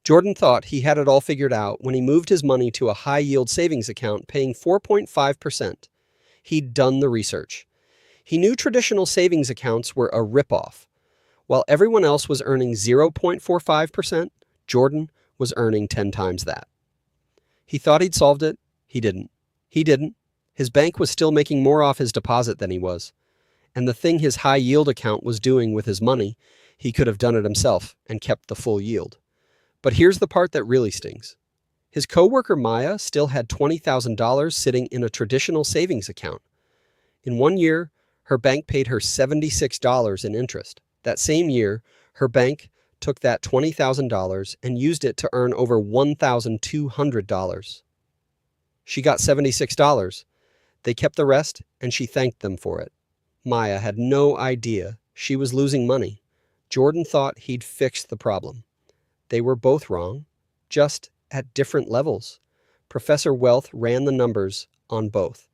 Jordan thought he had it all figured out when he moved his money to a high-yield savings account paying 4.5%. He'd done the research. He knew traditional savings accounts were a ripoff. While everyone else was earning 0.45%, Jordan was earning 10 times that. He thought he'd solved it. He didn't. He didn't. His bank was still making more off his deposit than he was. And the thing his high-yield account was doing with his money, he could have done it himself and kept the full yield. But here's the part that really stings. His coworker Maya still had $20,000 sitting in a traditional savings account. In 1 year, her bank paid her $76 in interest. That same year, her bank took that $20,000 and used it to earn over $1,200. She got $76. They kept the rest, and she thanked them for it. Maya had no idea she was losing money. Jordan thought he'd fixed the problem. They were both wrong, just at different levels. Professor Wealth ran the numbers on both.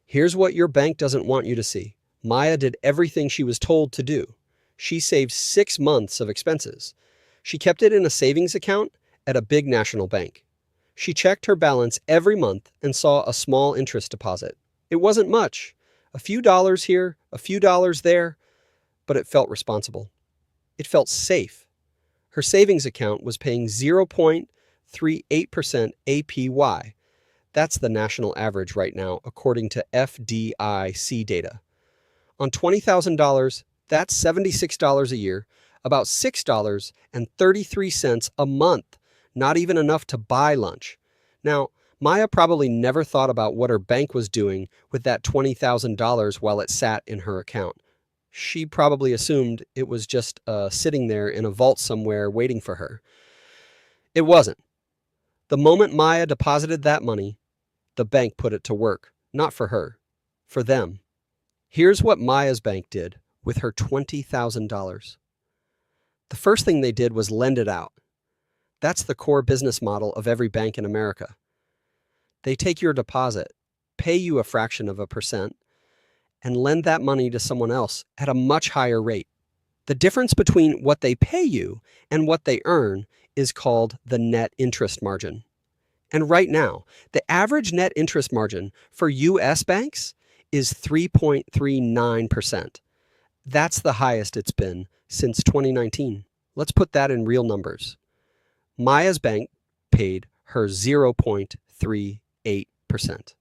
Here's what your bank doesn't want you to see. Maya did everything she was told to do. She saved 6 months of expenses. She kept it in a savings account at a big national bank. She checked her balance every month and saw a small interest deposit. It wasn't much, a few dollars here, a few dollars there, but it felt responsible. It felt safe. Her savings account was paying 0.38% APY. That's the national average right now, according to FDIC data. On $20,000, that's $76 a year, about $6.33 a month, not even enough to buy lunch. Now, Maya probably never thought about what her bank was doing with that $20,000 while it sat in her account. She probably assumed it was just sitting there in a vault somewhere waiting for her. It wasn't. The moment Maya deposited that money, the bank put it to work, not for her, for them. Here's what Maya's bank did with her $20,000. The first thing they did was lend it out. That's the core business model of every bank in America. They take your deposit, pay you a fraction of a percent, and lend that money to someone else at a much higher rate. The difference between what they pay you and what they earn is called the net interest margin. And right now, the average net interest margin for U.S. banks is 3.39%. That's the highest it's been since 2019. Let's put that in real numbers. Maya's bank paid her 0.38%.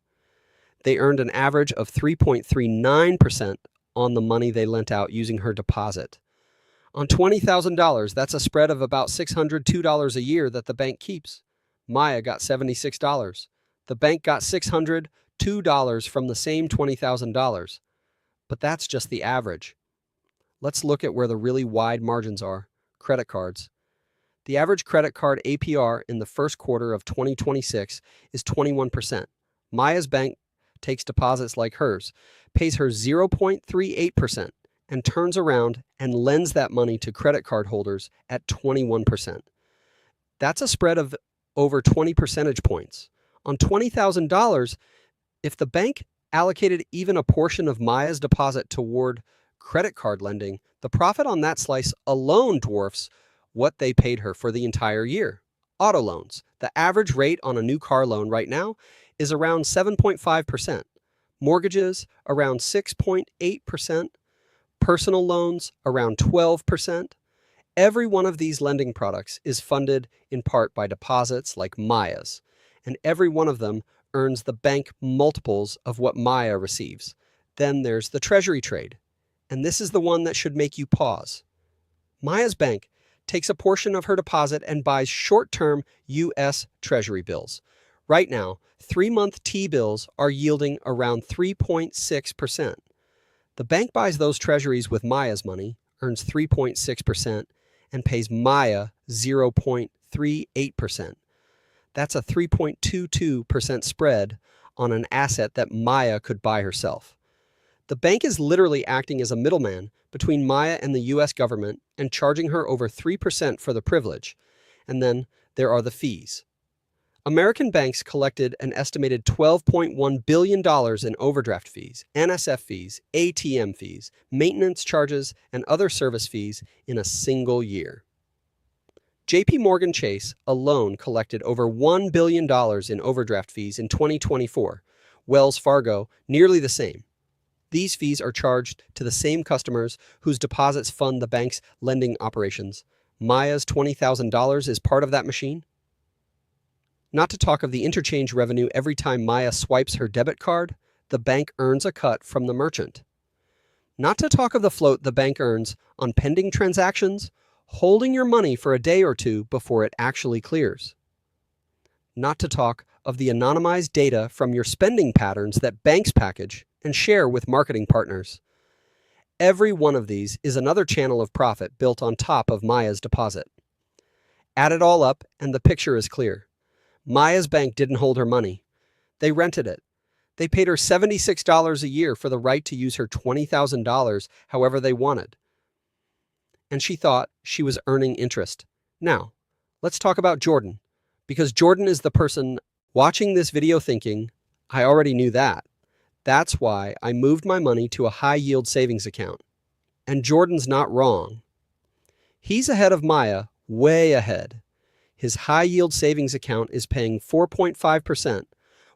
They earned an average of 3.39% on the money they lent out using her deposit. On $20,000, that's a spread of about $602 a year that the bank keeps. Maya got $76. The bank got $602 from the same $20,000. But that's just the average. Let's look at where the really wide margins are. Credit cards. The average credit card APR in the first quarter of 2026 is 21%. Maya's bank takes deposits like hers, pays her 0.38%, and turns around and lends that money to credit card holders at 21%. That's a spread of over 20 percentage points. On $20,000, if the bank allocated even a portion of Maya's deposit toward credit card lending, the profit on that slice alone dwarfs what they paid her for the entire year. Auto loans. The average rate on a new car loan right now is around 7.5%. Mortgages around 6.8%. Personal loans around 12%. Every one of these lending products is funded in part by deposits like Maya's, and every one of them earns the bank multiples of what Maya receives. Then there's the Treasury trade, and this is the one that should make you pause. Maya's bank takes a portion of her deposit and buys short-term U.S. Treasury bills. Right now, 3-month T-bills are yielding around 3.6%. The bank buys those treasuries with Maya's money, earns 3.6%, and pays Maya 0.38%. That's a 3.22% spread on an asset that Maya could buy herself. The bank is literally acting as a middleman between Maya and the U.S. government and charging her over 3% for the privilege. And then there are the fees. American banks collected an estimated $12.1 billion in overdraft fees, NSF fees, ATM fees, maintenance charges, and other service fees in a single year. JP Morgan Chase alone collected over $1 billion in overdraft fees in 2024. Wells Fargo, nearly the same. These fees are charged to the same customers whose deposits fund the bank's lending operations. Maya's $20,000 is part of that machine. Not to talk of the interchange revenue every time Maya swipes her debit card, the bank earns a cut from the merchant. Not to talk of the float the bank earns on pending transactions, holding your money for a day or two before it actually clears. Not to talk of the anonymized data from your spending patterns that banks package and share with marketing partners. Every one of these is another channel of profit built on top of Maya's deposit. Add it all up and the picture is clear. Maya's bank didn't hold her money. They rented it. They paid her $76 a year for the right to use her $20,000 however they wanted. And she thought she was earning interest. Now, let's talk about Jordan, because Jordan is the person watching this video thinking, I already knew that. That's why I moved my money to a high-yield savings account. And Jordan's not wrong. He's ahead of Maya, way ahead. His high-yield savings account is paying 4.5%,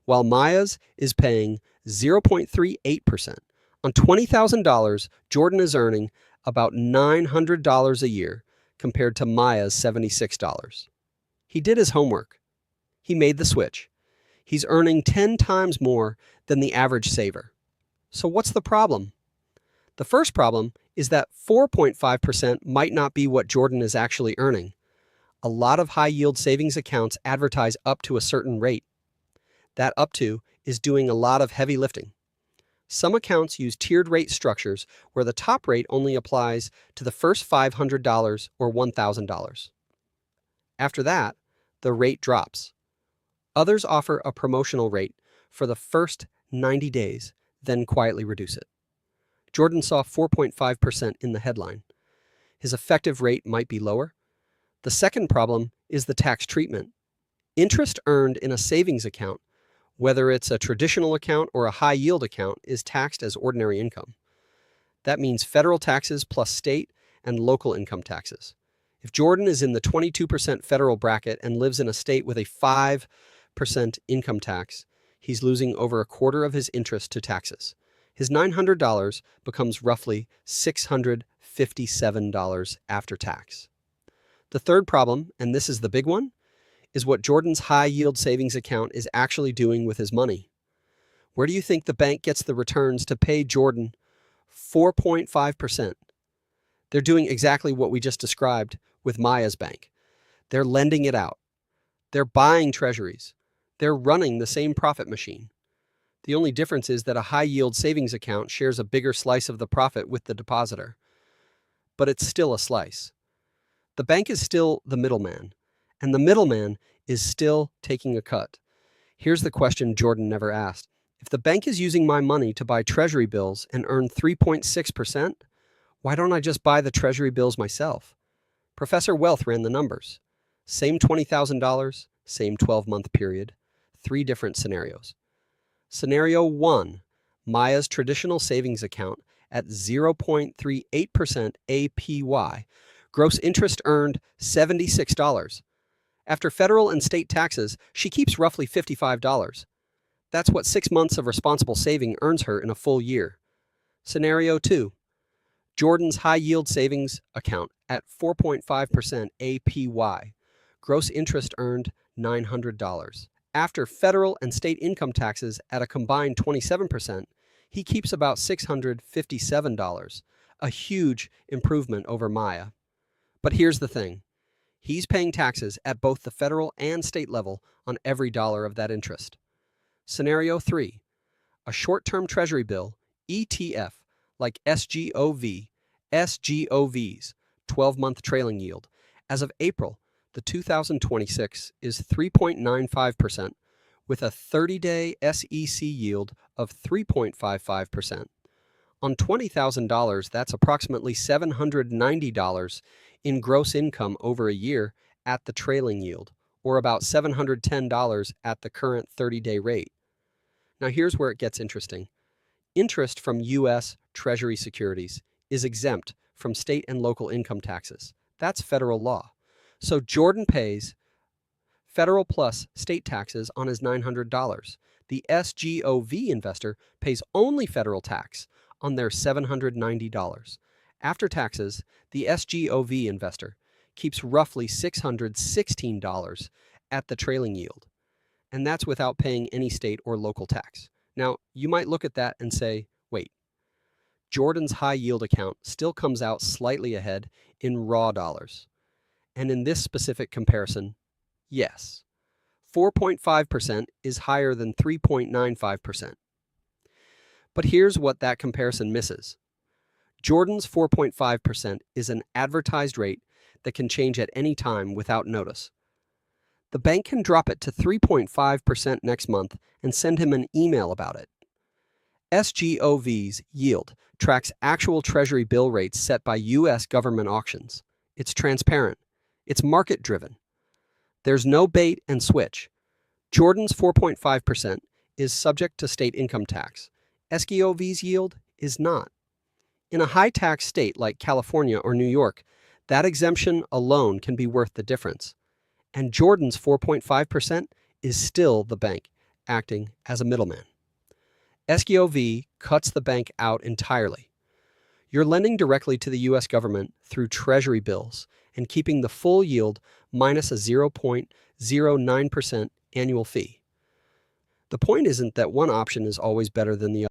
while Maya's is paying 0.38%. On $20,000, Jordan is earning about $900 a year compared to Maya's $76. He did his homework. He made the switch. He's earning 10 times more than the average saver. So what's the problem? The first problem is that 4.5% might not be what Jordan is actually earning. A lot of high-yield savings accounts advertise up to a certain rate. That up to is doing a lot of heavy lifting. Some accounts use tiered rate structures where the top rate only applies to the first $500 or $1,000. After that, the rate drops. Others offer a promotional rate for the first 90 days, then quietly reduce it. Jordan saw 4.5% in the headline. His effective rate might be lower. The second problem is the tax treatment. Interest earned in a savings account, whether it's a traditional account or a high-yield account, is taxed as ordinary income. That means federal taxes plus state and local income taxes. If Jordan is in the 22% federal bracket and lives in a state with a 5% income tax, he's losing over a quarter of his interest to taxes. His $900 becomes roughly $657 after tax. The third problem, and this is the big one, is what Jordan's high-yield savings account is actually doing with his money. Where do you think the bank gets the returns to pay Jordan 4.5%? They're doing exactly what we just described with Maya's bank. They're lending it out. They're buying treasuries. They're running the same profit machine. The only difference is that a high-yield savings account shares a bigger slice of the profit with the depositor. But it's still a slice. The bank is still the middleman, and the middleman is still taking a cut. Here's the question Jordan never asked. If the bank is using my money to buy treasury bills and earn 3.6%, why don't I just buy the treasury bills myself? Professor Wealth ran the numbers. Same $20,000, same 12-month period, 3 different scenarios. Scenario 1, Maya's traditional savings account at 0.38% APY. Gross interest earned $76. After federal and state taxes, she keeps roughly $55. That's what 6 months of responsible saving earns her in a full year. Scenario 2, Jordan's high-yield savings account at 4.5% APY. Gross interest earned $900. After federal and state income taxes at a combined 27%, he keeps about $657, a huge improvement over Maya. But here's the thing. He's paying taxes at both the federal and state level on every dollar of that interest. Scenario 3, a short-term treasury bill, ETF, like SGOV, SGOV's 12-month trailing yield. As of April, the 2026 is 3.95% with a 30-day SEC yield of 3.55%. On $20,000, that's approximately $790 in gross income over a year at the trailing yield, or about $710 at the current 30-day rate. Now here's where it gets interesting. Interest from U.S. Treasury securities is exempt from state and local income taxes. That's federal law. So Jordan pays federal plus state taxes on his $900. The SGOV investor pays only federal tax on their $790. After taxes, the SGOV investor keeps roughly $616 at the trailing yield, and that's without paying any state or local tax. Now, you might look at that and say, wait, Jordan's high yield account still comes out slightly ahead in raw dollars. And in this specific comparison, yes, 4.5% is higher than 3.95%. But here's what that comparison misses. Jordan's 4.5% is an advertised rate that can change at any time without notice. The bank can drop it to 3.5% next month and send him an email about it. SGOV's yield tracks actual Treasury bill rates set by U.S. government auctions. It's transparent. It's market-driven. There's no bait and switch. Jordan's 4.5% is subject to state income tax. SGOV's yield is not. In a high-tax state like California or New York, that exemption alone can be worth the difference. And Jordan's 4.5% is still the bank acting as a middleman. SGOV cuts the bank out entirely. You're lending directly to the U.S. government through Treasury bills and keeping the full yield minus a 0.09% annual fee. The point isn't that one option is always better than the other.